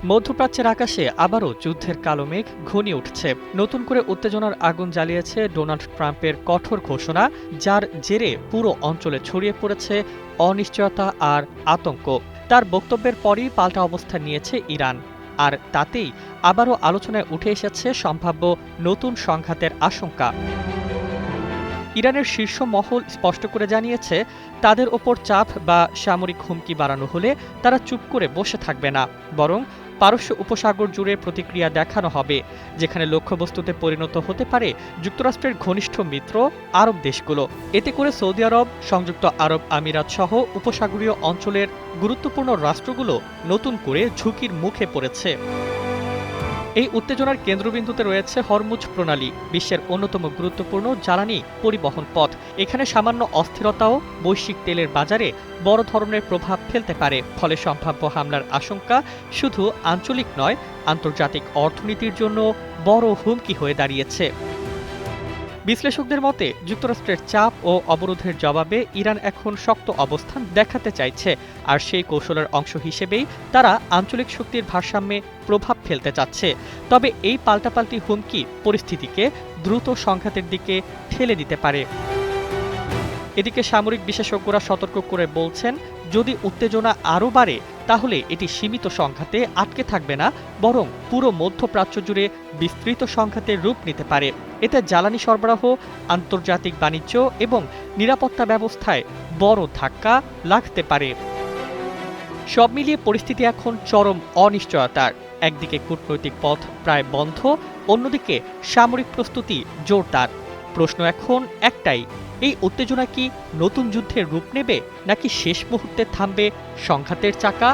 মধ্যপ্রাচ্যের আকাশে আবারও যুদ্ধের কালো মেঘ ঘনিয়ে উঠছে। নতুন করে উত্তেজনার আগুন জ্বালিয়েছে ডোনাল্ড ট্রাম্পের কঠোর ঘোষণা, যার জেরে পুরো অঞ্চলে ছড়িয়ে পড়েছে অনিশ্চয়তা আর আতঙ্ক। তার বক্তব্যের পরই পাল্টা অবস্থান নিয়েছে ইরান, আর তাতেই আবারও আলোচনায় উঠে এসেছে সম্ভাব্য নতুন সংঘাতের আশঙ্কা। ইরানের শীর্ষ মহল স্পষ্ট করে জানিয়েছে, তাদের ওপর চাপ বা সামরিক হুমকি বাড়ানো হলে তারা চুপ করে বসে থাকবে না, বরং পারস্য উপসাগর জুড়ে প্রতিক্রিয়া দেখানো হবে, যেখানে লক্ষ্যবস্তুতে পরিণত হতে পারে যুক্তরাষ্ট্রের ঘনিষ্ঠ মিত্র আরব দেশগুলো। এতে করে সৌদি আরব, সংযুক্ত আরব আমিরাত সহ উপসাগরীয় অঞ্চলের গুরুত্বপূর্ণ রাষ্ট্রগুলো নতুন করে ঝুঁকির মুখে পড়েছে। এই উত্তেজনার কেন্দ্রবিন্দুতে রয়েছে হরমুজ প্রণালী, বিশ্বের অন্যতম গুরুত্বপূর্ণ জ্বালানি পরিবহন পথ। এখানে সামান্য অস্থিরতাও বৈশ্বিক তেলের বাজারে বড় ধরনের প্রভাব ফেলতে পারে। ফলে সম্ভাব্য হামলার আশঙ্কা শুধু আঞ্চলিক নয়, আন্তর্জাতিক অর্থনীতির জন্য বড় হুমকি হয়ে দাঁড়িয়েছে। বিশ্লেষকদের মতে, যুক্তরাষ্ট্রের চাপ ও অবরোধের জবাবে ইরান এখন শক্ত অবস্থান দেখাতে চাইছে, আর সেই কৌশলের অংশ হিসেবেই তারা আঞ্চলিক শক্তির ভারসাম্যে প্রভাব ফেলতে চাচ্ছে। তবে এই পাল্টাপাল্টি হুমকি পরিস্থিতিকে দ্রুত সংঘাতের দিকে ঠেলে দিতে পারে। এদিকে সামরিক বিশেষজ্ঞরা সতর্ক করে বলছেন, যদি উত্তেজনা আরও বাড়ে তাহলে এটি সীমিত সংঘাতে আটকে থাকবে না, বরং পুরো মধ্যপ্রাচ্য জুড়ে বিস্তৃত সংঘাতের রূপ নিতে পারে। এতে জ্বালানি সরবরাহ, আন্তর্জাতিক বাণিজ্য এবং নিরাপত্তা ব্যবস্থায় বড় ধাক্কা লাগতে পারে। সব মিলিয়ে পরিস্থিতি এখন চরম অনিশ্চয়তার। একদিকে কূটনৈতিক পথ প্রায় বন্ধ, অন্যদিকে সামরিক প্রস্তুতি জোরদার। প্রশ্ন এখন একটাই, এই উত্তেজনা কি নতুন যুদ্ধের রূপ নেবে, নাকি শেষ মুহূর্তে থামবে সংঘাতের চাকা?